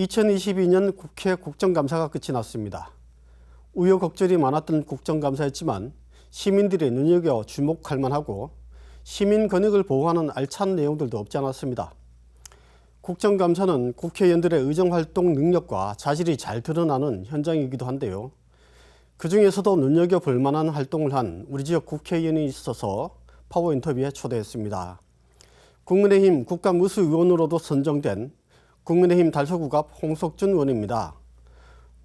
2022년 국회 국정감사가 끝이 났습니다. 우여곡절이 많았던 국정감사였지만 시민들이 눈여겨 주목할 만하고 시민 권익을 보호하는 알찬 내용들도 없지 않았습니다. 국정감사는 국회의원들의 의정활동 능력과 자질이 잘 드러나는 현장이기도 한데요. 그중에서도 눈여겨볼 만한 활동을 한 우리 지역 국회의원이 있어서 파워 인터뷰에 초대했습니다. 국민의힘 국가무수위원으로도 선정된 국민의힘 달서구갑 홍석준 의원입니다.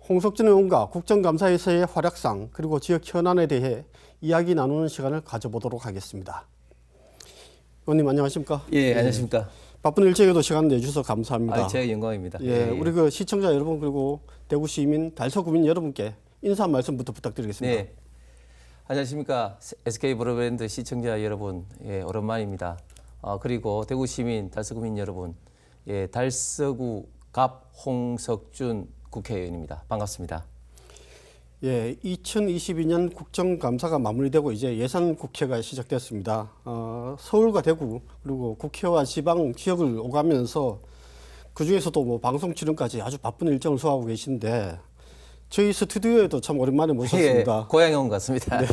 홍석준 의원과 국정감사에서의 활약상 그리고 지역 현안에 대해 이야기 나누는 시간을 가져보도록 하겠습니다. 의원님 안녕하십니까? 예, 안녕하십니까? 바쁜 일정에도 시간 내주셔서 감사합니다. 제가 영광입니다. 예, 우리 그 시청자 여러분 그리고 대구 시민 달서구민 여러분께 인사 말씀부터 부탁드리겠습니다. 네, 안녕하십니까? SK 브로드밴드 시청자 여러분, 예, 오랜만입니다. 그리고 대구 시민, 달서구민 여러분, 예, 달서구 갑 홍석준 국회의원입니다. 반갑습니다. 예, 2022년 국정감사가 마무리되고 이제 예산국회가 시작됐습니다. 서울과 대구 그리고 국회와 지방 지역을 오가면서 그중에서도 뭐 방송 출연까지 아주 바쁜 일정을 소화하고 계신데 저희 스튜디오에도 참 오랜만에 모셨습니다. 예, 고향에 온 것 같습니다. 네.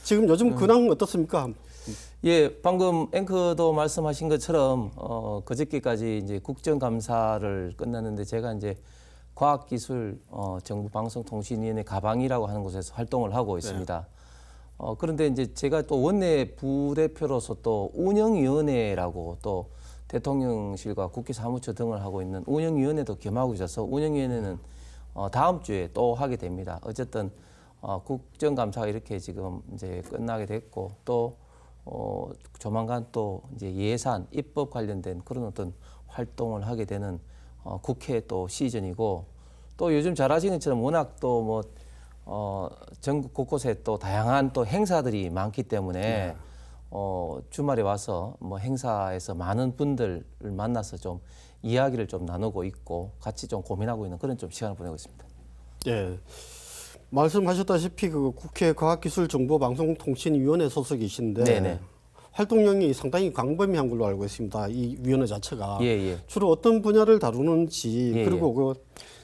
지금 요즘 근황 어떻습니까? 예, 방금 앵커도 말씀하신 것처럼 그저께까지 이제 국정감사를 끝났는데 제가 이제 과학기술 정부 방송통신위원회 가방이라고 하는 곳에서 활동을 하고 있습니다. 그런데 이제 제가 또 원내 부대표로서 또 운영위원회라고 또 대통령실과 국회 사무처 등을 하고 있는 운영위원회도 겸하고 있어서 운영위원회는 다음 주에 또 하게 됩니다. 어쨌든 국정감사가 이렇게 지금 이제 끝나게 됐고 또 조만간 또 이제 예산, 입법 관련된 그런 어떤 활동을 하게 되는 국회 또 시즌이고 또 요즘 잘 아시는 것처럼 워낙 또 뭐 전국 곳곳에 또 다양한 또 행사들이 많기 때문에 주말에 와서 뭐 행사에서 많은 분들을 만나서 좀 이야기를 좀 나누고 있고 같이 좀 고민하고 있는 그런 좀 시간을 보내고 있습니다. 예. 말씀하셨다시피 그 국회 과학기술정보방송통신위원회 소속이신데 네네. 활동량이 상당히 광범위한 걸로 알고 있습니다. 이 위원회 자체가 예. 주로 어떤 분야를 다루는지 예, 그리고 그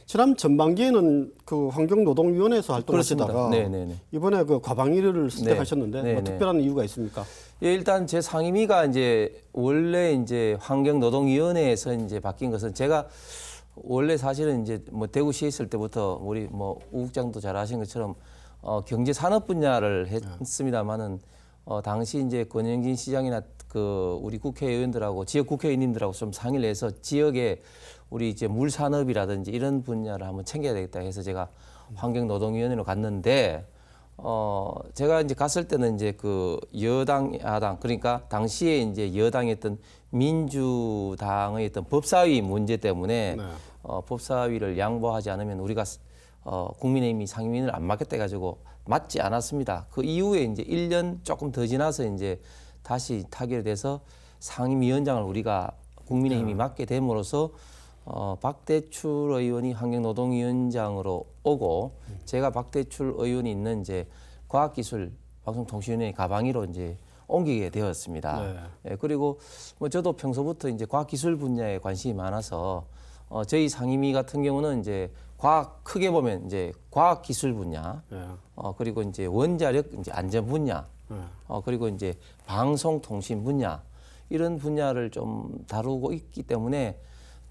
지난 전반기에는 그 환경노동위원회에서 활동하시다가 네네네. 이번에 그 과방위를 선택하셨는데 네. 뭐 네네. 특별한 이유가 있습니까? 예, 일단 제 상임위가 이제 원래 이제 환경노동위원회에서 이제 바뀐 것은 제가 원래 사실은 이제 뭐 대구시에 있을 때부터 우리 뭐 우 국장도 잘 아신 것처럼 경제산업 분야를 했습니다만은 당시 이제 권영진 시장이나 그 우리 국회의원들하고 지역 국회의원님들하고 좀 상의를 해서 지역에 우리 이제 물산업이라든지 이런 분야를 한번 챙겨야 되겠다 해서 제가 환경노동위원회로 갔는데 제가 이제 갔을 때는 이제 그 여당, 야당 그러니까 당시에 이제 여당이었던 민주당의 어떤 법사위 문제 때문에 네. 법사위를 양보하지 않으면 우리가 국민의힘이 상임위를 안 맡겠다 해가지고 맞지 않았습니다. 그 이후에 이제 1년 조금 더 지나서 이제 다시 타결돼서 상임위원장을 우리가 국민의힘이 맡게 됨으로써 박대출 의원이 환경노동위원장으로 오고 제가 박대출 의원이 있는 이제 과학기술 방송통신위원회 가방위로 이제 옮기게 되었습니다. 네. 예, 그리고 뭐 저도 평소부터 이제 과학기술 분야에 관심이 많아서 저희 상임위 같은 경우는 이제 크게 보면 이제 과학기술 분야, 네. 그리고 이제 원자력 이제 안전 분야, 네. 그리고 이제 방송통신 분야 이런 분야를 좀 다루고 있기 때문에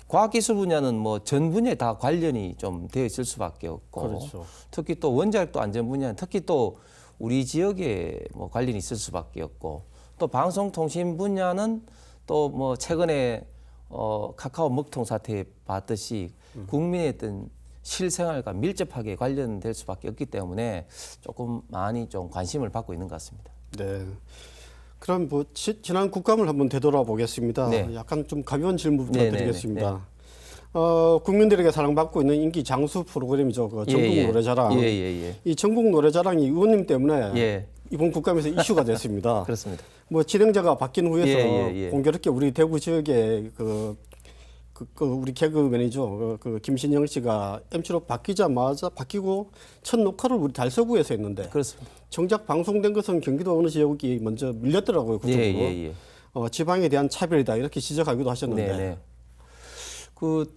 과학기술 분야는 뭐 전 분야에 다 관련이 좀 되어 있을 수밖에 없고 그렇죠. 특히 또 원자력도 안전 분야는 특히 또 우리 지역에 뭐 관련이 있을 수밖에 없고 또 방송통신 분야는 또 뭐 최근에 카카오 먹통 사태 봤듯이 국민의 어떤 실생활과 밀접하게 관련될 수밖에 없기 때문에 조금 많이 좀 관심을 받고 있는 것 같습니다. 네. 그럼 뭐 지난 국감을 한번 되돌아보겠습니다. 네. 약간 좀 가벼운 질문부터 네네네. 드리겠습니다. 국민들에게 사랑받고 있는 인기 장수 프로그램이죠. 그 전국 예. 노래자랑. 예. 이 전국 노래자랑이 의원님 때문에 예. 이번 국감에서 이슈가 됐습니다. 그렇습니다. 뭐 진행자가 바뀐 후에서 예. 공교롭게 우리 대구 지역에 우리 개그맨이죠. 그 김신영 씨가 MC로 바뀌고 첫 녹화를 우리 달서구에서 했는데 그렇습니다. 정작 방송된 것은 경기도 어느 지역이 먼저 밀렸더라고요. 그쪽으로. 예. 지방에 대한 차별이다 이렇게 지적하기도 하셨는데. 네네. 그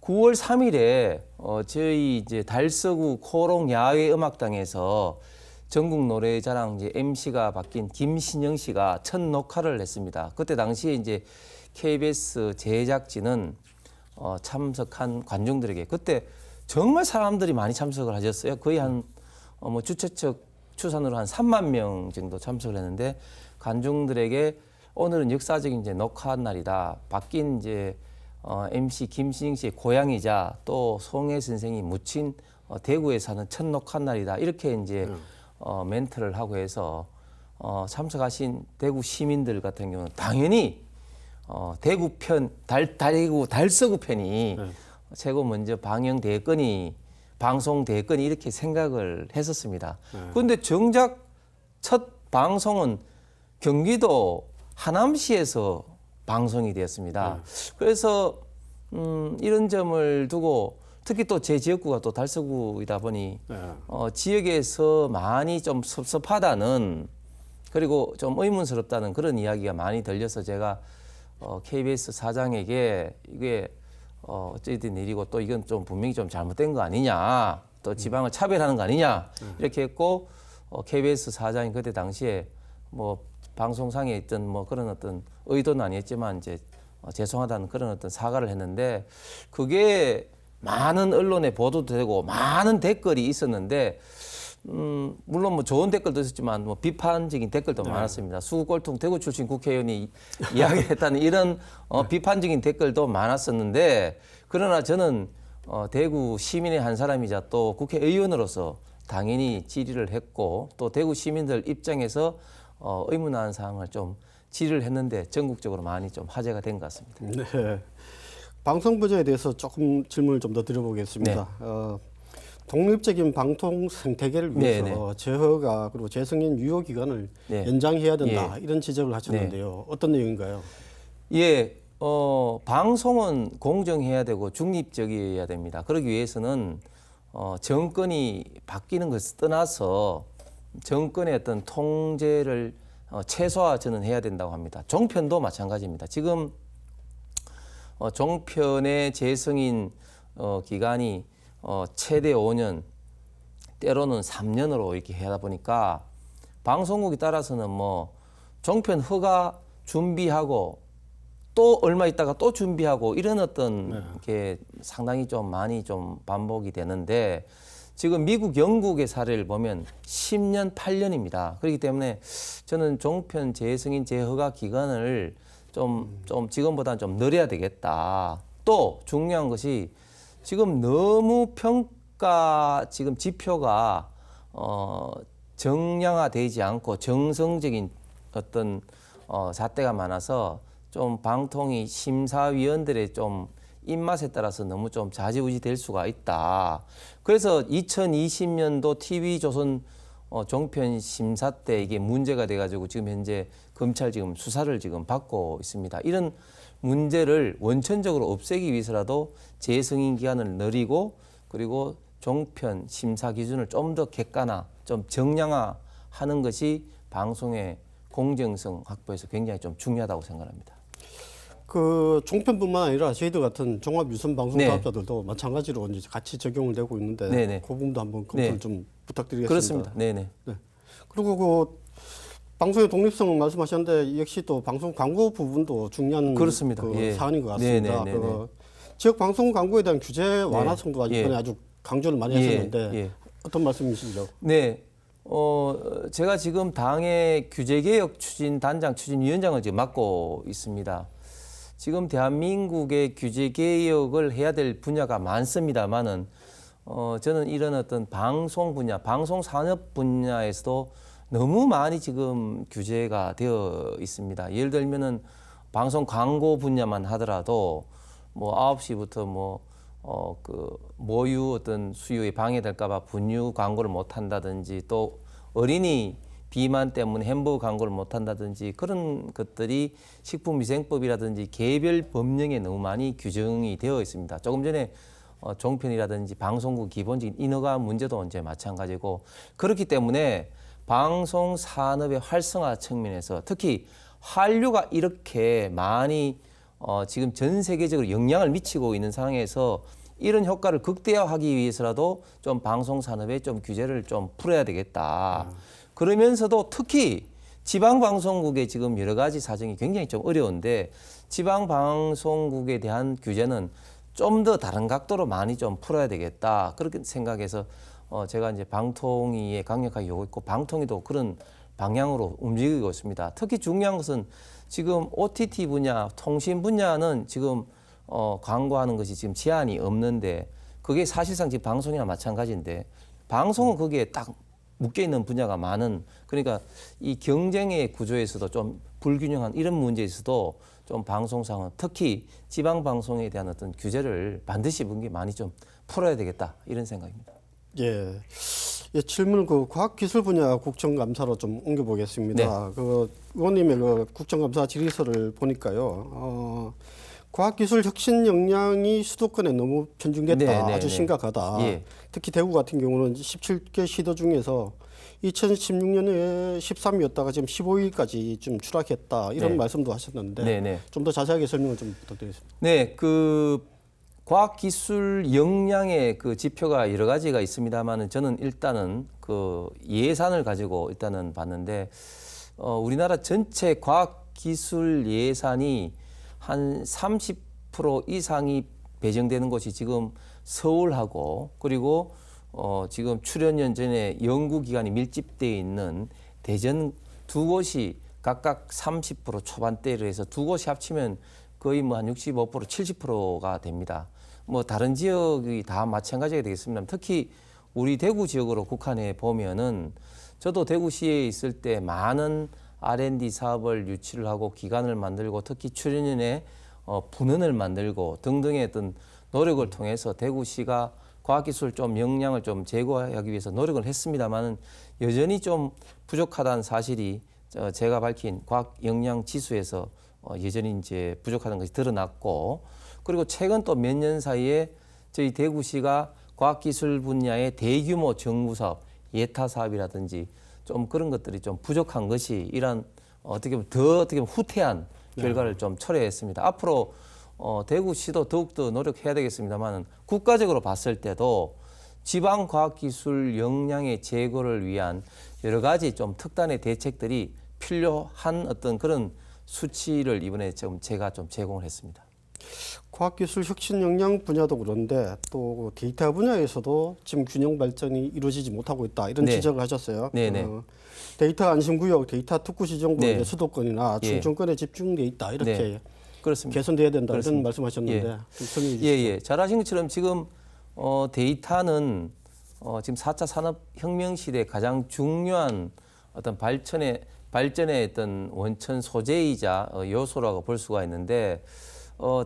9월 3일에 저희 이제 달서구 코롱 야외 음악당에서 전국 노래자랑 이제 MC가 바뀐 김신영 씨가 첫 녹화를 했습니다. 그때 당시에 이제 KBS 제작진은 참석한 관중들에게 그때 정말 사람들이 많이 참석을 하셨어요. 거의 한 뭐 주최측 추산으로 한 3만 명 정도 참석을 했는데 관중들에게 오늘은 역사적인 이제 녹화 날이다. 바뀐 이제 MC 김신영 씨의 고향이자 또 송혜 선생이 묻힌 대구에 사는 첫 녹화 날이다. 이렇게 이제 멘트를 하고 해서 참석하신 대구 시민들 같은 경우는 당연히 대구 편, 대구 달서구 편이 최고 먼저 방송됐거니 이렇게 생각을 했었습니다. 그런데 정작 첫 방송은 경기도 하남시에서 방송이 되었습니다. 그래서 이런 점을 두고 특히 또 제 지역구가 또 달서구이다 보니 지역에서 많이 좀 섭섭하다는 그리고 좀 의문스럽다는 그런 이야기가 많이 들려서 제가 KBS 사장에게 이게 어쨌든 일이고 또 이건 좀 분명히 좀 잘못된 거 아니냐 또 지방을 차별하는 거 아니냐 이렇게 했고 KBS 사장이 그때 당시에 뭐 방송상에 있던 뭐 그런 어떤 의도는 아니었지만 이제 죄송하다는 그런 어떤 사과를 했는데 그게 많은 언론에 보도되고 많은 댓글이 있었는데 물론 뭐 좋은 댓글도 있었지만 뭐 비판적인 댓글도 많았습니다. 수구꼴통 대구 출신 국회의원이 이야기했다는 이런 비판적인 댓글도 많았었는데 그러나 저는 대구 시민의 한 사람이자 또 국회의원으로서 당연히 질의를 했고 또 대구 시민들 입장에서 의문하는 사항을 좀 질의를 했는데 전국적으로 많이 좀 화제가 된 것 같습니다. 네. 방송 부제에 대해서 조금 질문을 좀 더 드려보겠습니다. 네. 독립적인 방송 생태계를 위해서 네. 재허가 그리고 재승인 유효 기간을 네. 연장해야 된다 이런 지적을 하셨는데요. 어떤 내용인가요? 예, 방송은 공정해야 되고 중립적이어야 됩니다. 그러기 위해서는 정권이 바뀌는 것을 떠나서 정권의 어떤 통제를 최소화 저는 해야 된다고 합니다. 종편도 마찬가지입니다. 지금 종편의 재승인 기간이 최대 5년, 때로는 3년으로 이렇게 하다 보니까 방송국에 따라서는 뭐 종편 허가 준비하고 또 얼마 있다가 또 준비하고 이런 어떤 게 상당히 좀 많이 좀 반복이 되는데 지금 미국, 영국의 사례를 보면 10년, 8년입니다. 그렇기 때문에 저는 종편 재승인 재허가 기간을 좀 지금보다는 좀 늘려야 되겠다. 또 중요한 것이 지금 너무 평가 지금 지표가 정량화되지 않고 정성적인 어떤 잣대가 많아서 좀 방통위 심사위원들의 좀 입맛에 따라서 너무 좀 좌지우지 될 수가 있다. 그래서 2020년도 TV조선 종편 심사 때 이게 문제가 돼가지고 지금 현재 검찰 지금 수사를 지금 받고 있습니다. 이런 문제를 원천적으로 없애기 위해서라도 재승인 기간을 늘리고 그리고 종편 심사 기준을 좀 더 객관화, 좀 정량화하는 것이 방송의 공정성 확보에서 굉장히 좀 중요하다고 생각합니다. 그 종편뿐만 아니라 저희들 같은 종합 유선 방송 사업자들도 마찬가지로 이제 같이 적용을 되고 있는데 네네. 그 부분도 한번 검토를 좀 부탁드리겠습니다. 그렇습니다. 네네. 네. 그리고 그 방송의 독립성을 말씀하셨는데 역시 또 방송 광고 부분도 중요한 그렇습니다. 그 예. 사안인 것 같습니다. 네네네네. 그 지역 방송 광고에 대한 규제 완화성도 예. 이번에 아주 강조를 많이 예. 하셨는데 예. 어떤 말씀이시죠? 네. 제가 지금 당의 규제개혁 추진 단장 추진위원장을 지금 맡고 있습니다. 지금 대한민국의 규제개혁을 해야 될 분야가 많습니다만은 저는 이런 어떤 방송 분야, 방송 산업 분야에서도 너무 많이 지금 규제가 되어 있습니다. 예를 들면은 방송 광고 분야만 하더라도 뭐 9시부터 그 모유 어떤 수요에 방해될까봐 분유 광고를 못 한다든지 또 어린이 비만 때문에 햄버거 광고를 못 한다든지 그런 것들이 식품위생법이라든지 개별 법령에 너무 많이 규정이 되어 있습니다. 조금 전에 종편이라든지 방송국 기본적인 인허가 문제도 언제 마찬가지고 그렇기 때문에 방송 산업의 활성화 측면에서 특히 한류가 이렇게 많이 지금 전 세계적으로 영향을 미치고 있는 상황에서 이런 효과를 극대화하기 위해서라도 좀 방송 산업에 좀 규제를 좀 풀어야 되겠다. 그러면서도 특히 지방 방송국의 지금 여러 가지 사정이 굉장히 좀 어려운데 지방 방송국에 대한 규제는 좀 더 다른 각도로 많이 좀 풀어야 되겠다. 그렇게 생각해서 제가 이제 방통위에 강력하게 요구했고 방통위도 그런 방향으로 움직이고 있습니다. 특히 중요한 것은 지금 OTT 분야, 통신 분야는 지금 광고하는 것이 지금 제한이 없는데 그게 사실상 지금 방송이나 마찬가지인데 방송은 거기에 딱 묶여 있는 분야가 많은 그러니까 이 경쟁의 구조에서도 좀 불균형한 이런 문제에서도 좀 방송상은 특히 지방 방송에 대한 어떤 규제를 반드시 분기 많이 좀 풀어야 되겠다 이런 생각입니다. 예. 예, 질문은 그 과학기술 분야 국정감사로 좀 옮겨보겠습니다. 그 의원님의 그 국정감사 질의서를 보니까요. 과학기술 혁신 역량이 수도권에 너무 편중됐다. 네, 네, 아주 네. 심각하다. 예. 특히 대구 같은 경우는 17개 시도 중에서 2016년에 13위였다가 지금 15위까지 좀 추락했다. 이런 네. 말씀도 하셨는데 네, 네. 좀 더 자세하게 설명을 좀 부탁드리겠습니다. 네, 그 과학기술 역량의 그 지표가 여러 가지가 있습니다만은 저는 일단은 그 예산을 가지고 일단은 봤는데 우리나라 전체 과학기술 예산이 한 30% 이상이 배정되는 곳이 지금 서울하고 그리고 지금 출연연 전에 연구기관이 밀집되어 있는 대전 두 곳이 각각 30% 초반대로 해서 두 곳이 합치면 거의 뭐 한 65%, 70%가 됩니다. 뭐 다른 지역이 다 마찬가지가 되겠습니다. 특히 우리 대구 지역으로 국한해 보면은 저도 대구시에 있을 때 많은 R&D 사업을 유치를 하고 기관을 만들고 특히 출연연의 분원을 만들고 등등의 어떤 노력을 통해서 대구시가 과학기술 좀 역량을 좀 제고하기 위해서 노력을 했습니다만은 여전히 좀 부족하다는 사실이 제가 밝힌 과학 역량 지수에서 여전히 이제 부족하다는 것이 드러났고 그리고 최근 또 몇 년 사이에 저희 대구시가 과학기술 분야의 대규모 정부 사업, 예타 사업이라든지 좀 그런 것들이 좀 부족한 것이 이런 어떻게 보면 후퇴한 결과를 좀 초래했습니다. 앞으로 대구시도 더욱더 노력해야 되겠습니다만 국가적으로 봤을 때도 지방 과학기술 역량의 제고를 위한 여러 가지 좀 특단의 대책들이 필요한 어떤 그런 수치를 이번에 좀 제가 좀 제공을 했습니다. 과학기술 혁신 역량 분야도 그런데 또 데이터 분야에서도 지금 균형 발전이 이루어지지 못하고 있다 이런 네. 지적을 하셨어요. 네네. 데이터 안심구역, 데이터 특구 지정구 네. 수도권이나 예. 충청권에 집중돼 있다 이렇게 네. 그렇습니다. 개선돼야 된다 이런 그렇습니다. 말씀하셨는데 예. 좀 설명해 주시죠. 예. 잘하신 것처럼 지금 데이터는 지금 4차 산업혁명 시대 가장 중요한 어떤 발전의 어떤 원천 소재이자 요소라고 볼 수가 있는데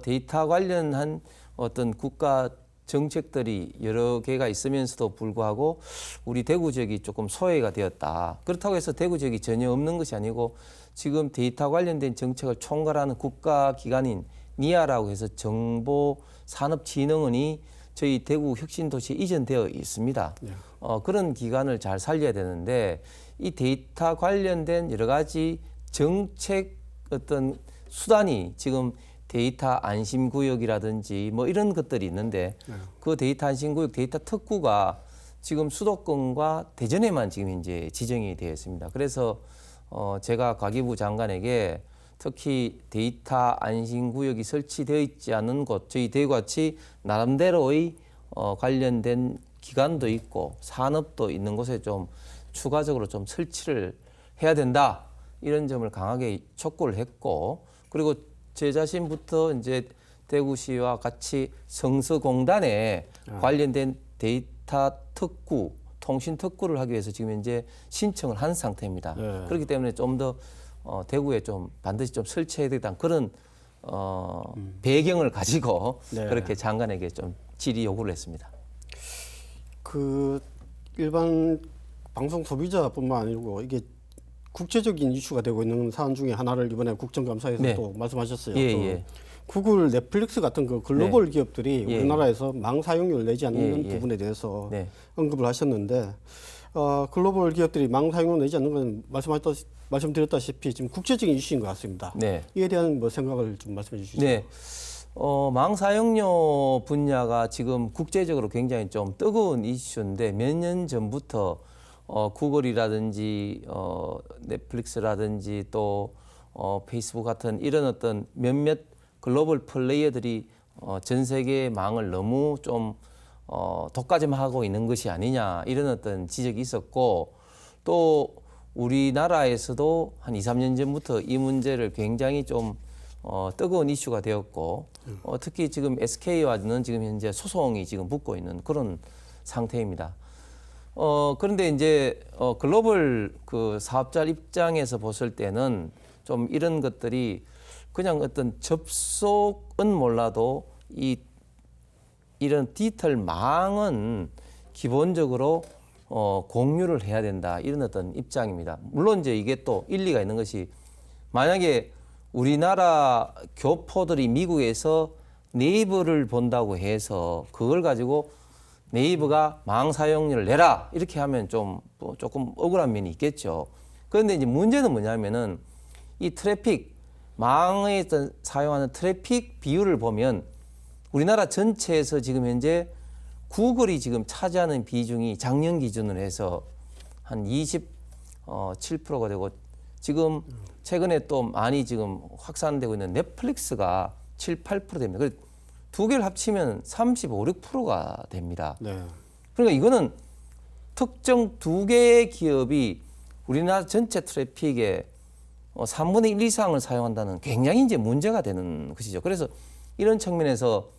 데이터 관련한 어떤 국가 정책들이 여러 개가 있으면서도 불구하고 우리 대구 지역이 조금 소외가 되었다. 그렇다고 해서 대구 지역이 전혀 없는 것이 아니고 지금 데이터 관련된 정책을 총괄하는 국가기관인 니아라고 해서 정보산업진흥원이 저희 대구 혁신도시에 이전되어 있습니다. 그런 기관을 잘 살려야 되는데 이 데이터 관련된 여러 가지 정책 어떤 수단이 지금 데이터 안심구역이라든지 뭐 이런 것들이 있는데 그 데이터 안심구역, 데이터 특구가 지금 수도권과 대전에만 지금 이제 지정이 되어 있습니다. 그래서 제가 과기부 장관에게 특히 데이터 안심구역이 설치되어 있지 않은 곳, 저희 대구같이 나름대로의 관련된 기관도 있고 산업도 있는 곳에 좀 추가적으로 좀 설치를 해야 된다. 이런 점을 강하게 촉구를 했고 그리고 제 자신부터 이제 대구시와 같이 성서공단에 관련된 데이터 특구, 통신 특구를 하기 위해서 지금 현재 신청을 한 상태입니다. 네. 그렇기 때문에 좀 더 대구에 좀 반드시 좀 설치해야 되겠다는 그런 배경을 가지고 네. 그렇게 장관에게 좀 질의 요구를 했습니다. 그 일반 방송 소비자뿐만 아니고 이게 국제적인 이슈가 되고 있는 사안 중에 하나를 이번에 국정감사에서 네. 또 말씀하셨어요. 예, 그 예. 구글, 넷플릭스 같은 그 글로벌 기업들이 예, 우리나라에서 망 사용료를 내지 않는 예, 예. 부분에 대해서 네. 언급을 하셨는데 글로벌 기업들이 망 사용료 내지 않는 건 말씀드렸다시피 지금 국제적인 이슈인 것 같습니다. 네. 이에 대한 뭐 생각을 좀 말씀해 주시죠. 네. 망사용료 분야가 지금 국제적으로 굉장히 좀 뜨거운 이슈인데 몇 년 전부터 구글이라든지 넷플릭스라든지 또 페이스북 같은 이런 어떤 몇몇 글로벌 플레이어들이 전 세계의 망을 너무 좀 독과점하고 있는 것이 아니냐 이런 어떤 지적이 있었고 또 우리나라에서도 한 2, 3년 전부터 이 문제를 굉장히 좀 뜨거운 이슈가 되었고 특히 지금 SK와는 지금 현재 소송이 지금 붙고 있는 그런 상태입니다. 그런데 이제 글로벌 그 사업자 입장에서 봤을 때는 좀 이런 것들이 그냥 어떤 접속은 몰라도 이런 디지털 망은 기본적으로 공유를 해야 된다 이런 어떤 입장입니다. 물론 이제 이게 또 일리가 있는 것이 만약에 우리나라 교포들이 미국에서 네이버를 본다고 해서 그걸 가지고 네이버가 망 사용료를 내라 이렇게 하면 좀 조금 억울한 면이 있겠죠. 그런데 이제 문제는 뭐냐면은 이 트래픽 망에 사용하는 트래픽 비율을 보면 우리나라 전체에서 지금 현재 구글이 지금 차지하는 비중이 작년 기준으로 해서 한 27%가 되고 지금 최근에 또 많이 지금 확산되고 있는 넷플릭스가 7, 8% 됩니다. 그래서 두 개를 합치면 35, 6%가 됩니다. 네. 그러니까 이거는 특정 두 개의 기업이 우리나라 전체 트래픽의 3분의 1 이상을 사용한다는 굉장히 이제 문제가 되는 것이죠. 그래서 이런 측면에서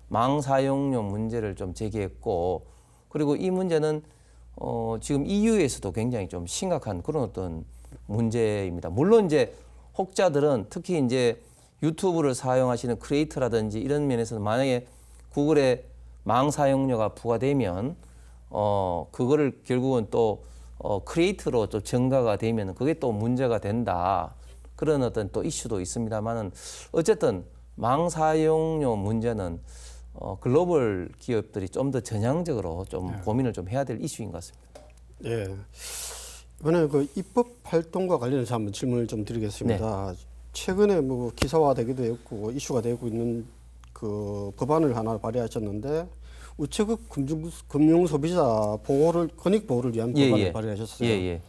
망 사용료 문제를 좀 제기했고 그리고 이 문제는 지금 EU에서도 굉장히 좀 심각한 그런 어떤 문제입니다. 물론 이제 혹자들은 특히 이제 유튜브를 사용하시는 크리에이터라든지 이런 면에서는 만약에 구글에 망 사용료가 부과되면 그거를 결국은 또 크리에이터로 또 증가가 되면 그게 또 문제가 된다. 그런 어떤 또 이슈도 있습니다만은 어쨌든 망 사용료 문제는 글로벌 기업들이 좀 더 전향적으로 좀 고민을 좀 해야 될 이슈인 것 같습니다. 예. 이번에 그 입법 활동과 관련해서 한번 질문을 좀 드리겠습니다. 최근에 뭐 기사화되기도 했고 이슈가 되고 있는 그 법안을 하나 발의하셨는데 우체국 금융 소비자 보호를 권익 보호를 위한 법안을 발의하셨어요.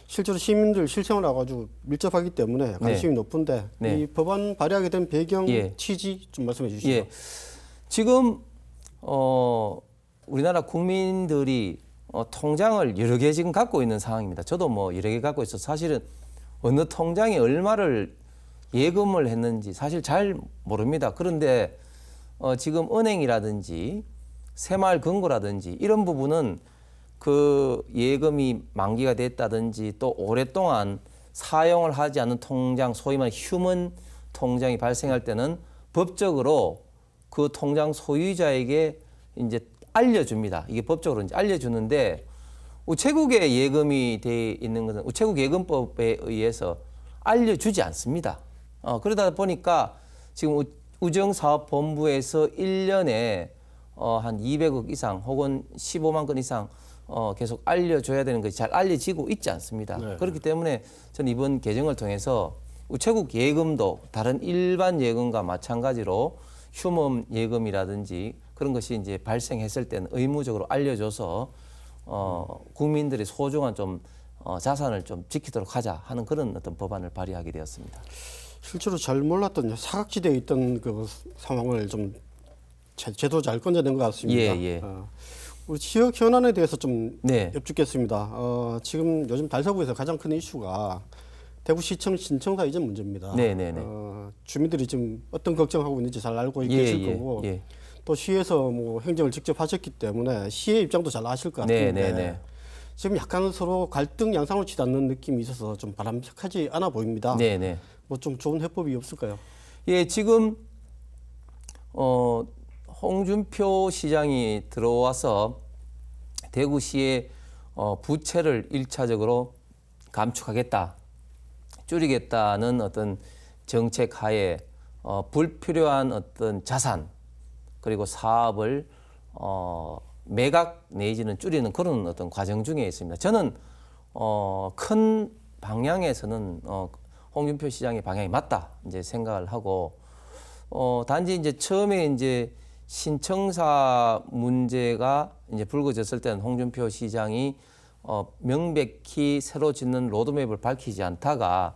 실제로 시민들 실생활하고 아주 밀접하기 때문에 관심이 높은데 이 법안 발의하게 된 배경 취지 좀 말씀해 주시죠. 지금 우리나라 국민들이 통장을 여러 개 지금 갖고 있는 상황입니다. 저도 뭐 여러 개 갖고 있어서 사실은 어느 통장에 얼마를 예금을 했는지 사실 잘 모릅니다. 그런데 지금 은행이라든지 새마을금고라든지 이런 부분은 그 예금이 만기가 됐다든지 또 오랫동안 사용을 하지 않은 통장, 소위 말하는 휴먼 통장이 발생할 때는 법적으로 그 통장 소유자에게 이제 알려줍니다. 이게 법적으로 이제 알려주는데 우체국에 예금이 돼 있는 것은 우체국 예금법에 의해서 알려주지 않습니다. 그러다 보니까 지금 우정사업본부에서 1년에 한 200억 이상 혹은 15만 건 이상 계속 알려줘야 되는 것이 잘 알려지고 있지 않습니다. 그렇기 때문에 저는 이번 개정을 통해서 우체국 예금도 다른 일반 예금과 마찬가지로 휴먼 예금이라든지 그런 것이 이제 발생했을 때는 의무적으로 알려줘서 국민들의 소중한 좀 자산을 좀 지키도록 하자 하는 그런 어떤 법안을 발의하게 되었습니다. 실제로 잘 몰랐던 사각지대에 있던 그 상황을 좀 제도 잘 건져낸 것 같습니다. 우리 지역 현안에 대해서 좀 여쭙겠습니다. 지금 요즘 달서구에서 가장 큰 이슈가 대구시청 신청사 이전 문제입니다. 주민들이 지금 어떤 걱정하고 있는지 잘 알고 계실 거고 또 시에서 뭐 행정을 직접 하셨기 때문에 시의 입장도 잘 아실 것 같은데 지금 약간 서로 갈등 양상을 치닫는 느낌이 있어서 좀 바람직하지 않아 보입니다. 뭐 좀 좋은 해법이 없을까요? 지금 홍준표 시장이 들어와서 대구시의 부채를 1차적으로 감축하겠다, 줄이겠다는 어떤 정책 하에 불필요한 어떤 자산 그리고 사업을 매각 내지는 줄이는 그런 어떤 과정 중에 있습니다. 저는 큰 방향에서는 홍준표 시장의 방향이 맞다 이제 생각을 하고 단지 이제 처음에 이제 신청사 문제가 이제 불거졌을 때는 홍준표 시장이 명백히 새로 짓는 로드맵을 밝히지 않다가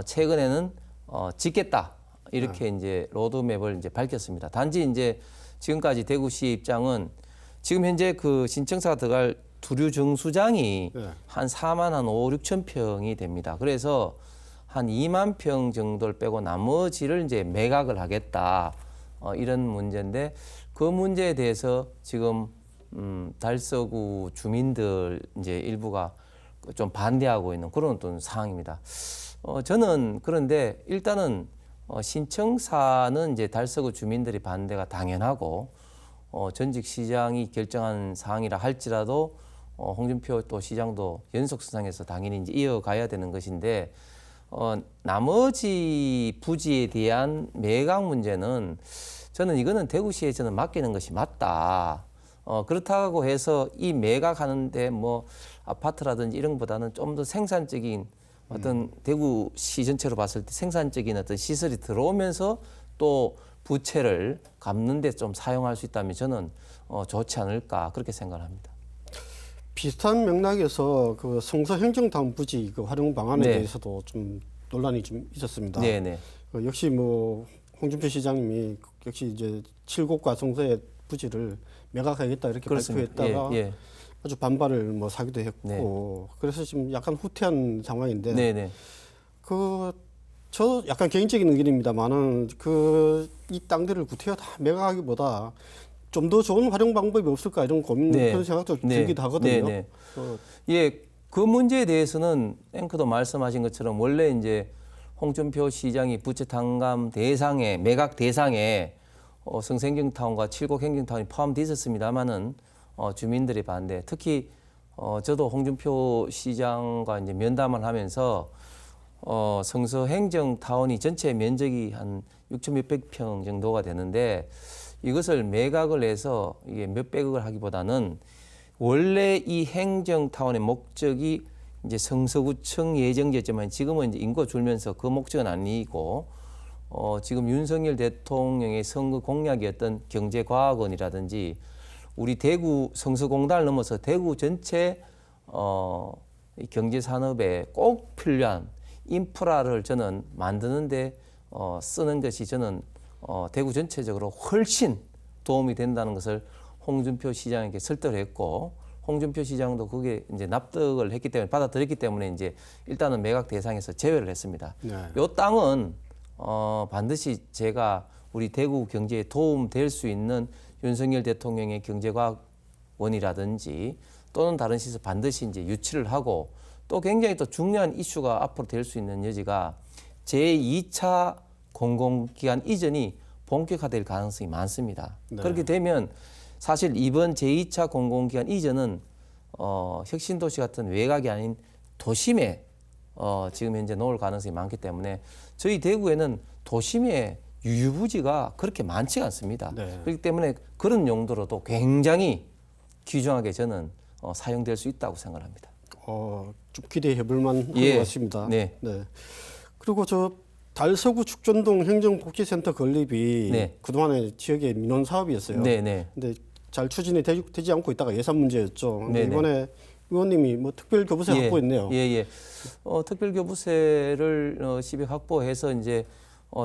최근에는 짓겠다 이렇게 이제 로드맵을 이제 밝혔습니다. 단지 이제 지금까지 대구시의 입장은 지금 현재 그 신청사가 들어갈 두류 정수장이 네. 한 4만 한 5, 6천 평이 됩니다. 그래서 한 2만 평 정도를 빼고 나머지를 이제 매각을 하겠다. 이런 문제인데 그 문제에 대해서 지금 달서구 주민들 이제 일부가 좀 반대하고 있는 그런 어떤 상황입니다. 저는 그런데 일단은 신청사는 이제 달서구 주민들이 반대가 당연하고 전직 시장이 결정한 사항이라 할지라도 홍준표 또 시장도 연속 수상해서 당연히 이제 이어가야 되는 것인데 나머지 부지에 대한 매각 문제는 저는 이거는 대구시에 저는 맡기는 것이 맞다. 그렇다고 해서 이 매각하는데 뭐 아파트라든지 이런 것보다는 좀 더 생산적인 어떤 대구시 전체로 봤을 때 생산적인 어떤 시설이 들어오면서 또 부채를 갚는 데 좀 사용할 수 있다면 저는 좋지 않을까 그렇게 생각합니다. 비슷한 맥락에서 그 성서 행정타운 부지 그 활용 방안에 네. 대해서도 좀 논란이 좀 있었습니다. 네네. 역시 뭐 홍준표 시장님이 역시 이제 칠곡과 성서의 부지를 매각하겠다 이렇게 그렇습니다. 발표했다가 예. 아주 반발을 뭐 사기도 했고 그래서 지금 약간 후퇴한 상황인데 네네. 저 약간 개인적인 의견입니다만은 이 땅들을 구태여 다 매각하기보다 좀 더 좋은 활용 방법이 없을까 이런 고민 네. 그런 생각도 네. 들기도 하거든요. 네네. 예, 그 문제에 대해서는 앵커도 말씀하신 것처럼 원래 이제 홍준표 시장이 부채 탕감 대상에 매각 대상에 성생경타운과 칠곡 행정타운이 포함되어 있었습니다만은 주민들이 반대. 특히 저도 홍준표 시장과 이제 면담을 하면서 성서 행정타운이 전체 면적이 한 6,600 평 정도가 되는데 이것을 매각을 해서 이게 몇백억을 하기보다는 원래 이 행정타운의 목적이 이제 성서구청 예정지였지만 지금은 이제 인구가 줄면서 그 목적은 아니고 지금 윤석열 대통령의 선거 공약이었던 경제과학원이라든지 우리 대구 성서공단을 넘어서 대구 전체 이 경제산업에 꼭 필요한 인프라를 저는 만드는데 쓰는 것이 저는 대구 전체적으로 훨씬 도움이 된다는 것을 홍준표 시장에게 설득을 했고 홍준표 시장도 그게 이제 납득을 했기 때문에 받아들였기 때문에 이제 일단은 매각 대상에서 제외를 했습니다. 네. 이 땅은 반드시 제가 우리 대구 경제에 도움 될 수 있는 윤석열 대통령의 경제과학원이라든지 또는 다른 시설 반드시 이제 유치를 하고 또 굉장히 또 중요한 이슈가 앞으로 될 수 있는 여지가 제2차 공공기관 이전이 본격화될 가능성이 많습니다. 네. 그렇게 되면 사실 이번 제2차 공공기관 이전은 혁신도시 같은 외곽이 아닌 도심에 지금 현재 놓을 가능성이 많기 때문에 저희 대구에는 도심에 유유부지가 그렇게 많지가 않습니다. 네. 그렇기 때문에 그런 용도로도 굉장히 귀중하게 저는 사용될 수 있다고 생각합니다. 좀 기대해 볼만 예. 것 같습니다. 네. 그리고 저 달서구 축전동 행정복지센터 건립이 네. 그동안의 지역의 민원 사업이었어요. 네네. 근데 잘 추진이 되지 않고 있다가 예산 문제였죠. 근데 네네. 이번에 의원님이 뭐 특별 교부세 확보했네요. 예. 특별 교부세를 시백 확보해서 이제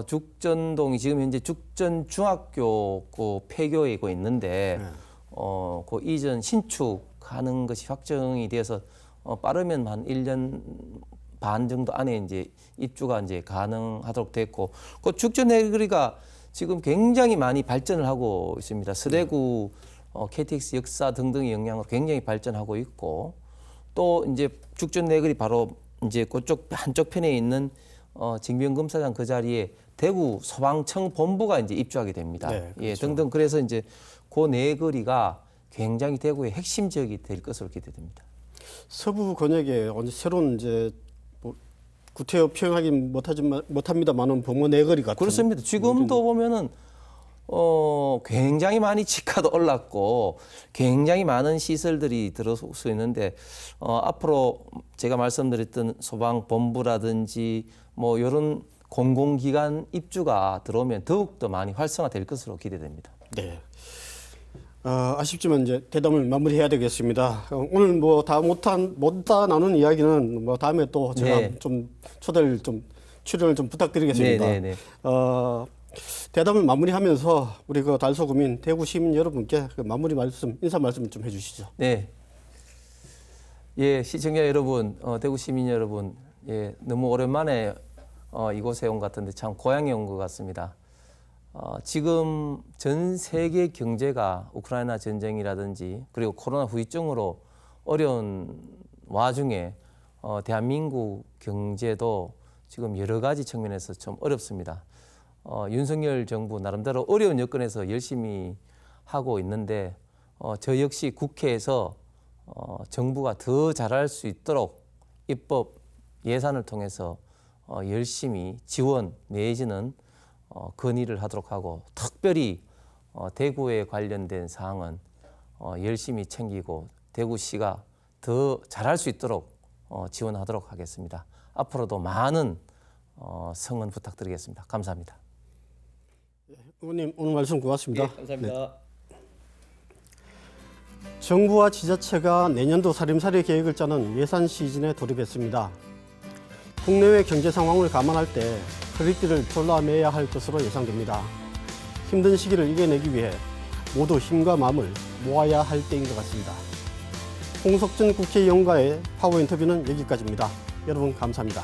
죽전동이 지금 현재 죽전 중학교 그 폐교이고 있는데 네. 그 이전 신축하는 것이 확정이 돼서 빠르면 한 1년 반 정도 안에 이제 입주가 이제 가능하도록 됐고 그 죽전 해거리가 지금 굉장히 많이 발전을 하고 있습니다. 서대구 KTX 역사 등등의 영향으로 굉장히 발전하고 있고 또 이제 죽전 내거리 바로 이제 그쪽 한쪽 편에 있는 징병검사장 그 자리에 대구 소방청 본부가 이제 입주하게 됩니다. 네, 그렇죠. 예, 등등 그래서 이제 그 내거리가 굉장히 대구의 핵심 지역이 될 것으로 기대됩니다. 서부 권역에 새로운 이제 뭐 구태여 표현하긴 못합니다만은 봉어 내거리 같은. 그렇습니다. 지금도 보면은 굉장히 많이 지가도 올랐고 굉장히 많은 시설들이 들어올 수 있는데 앞으로 제가 말씀드렸던 소방본부라든지 뭐 이런 공공기관 입주가 들어오면 더욱더 많이 활성화될 것으로 기대됩니다. 네. 아쉽지만 이제 대담을 마무리해야 되겠습니다. 오늘 뭐 다 못다 나눈 이야기는 뭐 다음에 또 제가 네. 좀 출연을 좀 부탁드리겠습니다. 네, 네, 네. 대담을 마무리하면서 우리 그 달서구민 대구 시민 여러분께 그 마무리 인사 말씀 좀 해주시죠. 네. 예, 시청자 여러분, 대구 시민 여러분, 예, 너무 오랜만에 이곳에 온 것 같은데 참 고향에 온 것 같습니다. 지금 전 세계 경제가 우크라이나 전쟁이라든지 그리고 코로나 후유증으로 어려운 와중에 대한민국 경제도 지금 여러 가지 측면에서 좀 어렵습니다. 윤석열 정부 나름대로 어려운 여건에서 열심히 하고 있는데 저 역시 국회에서 정부가 더 잘할 수 있도록 입법 예산을 통해서 열심히 지원 내지는 건의를 하도록 하고 특별히 대구에 관련된 사항은 열심히 챙기고 대구시가 더 잘할 수 있도록 지원하도록 하겠습니다. 앞으로도 많은 성원 부탁드리겠습니다. 감사합니다. 의원님 오늘 말씀 고맙습니다. 네, 감사합니다. 정부와 지자체가 내년도 살림살이 계획을 짜는 예산 시즌에 돌입했습니다. 국내외 경제 상황을 감안할 때 허리띠를 졸라매야 할 것으로 예상됩니다. 힘든 시기를 이겨내기 위해 모두 힘과 마음을 모아야 할 때인 것 같습니다. 홍석천 국회의원과의 파워 인터뷰는 여기까지입니다. 여러분 감사합니다.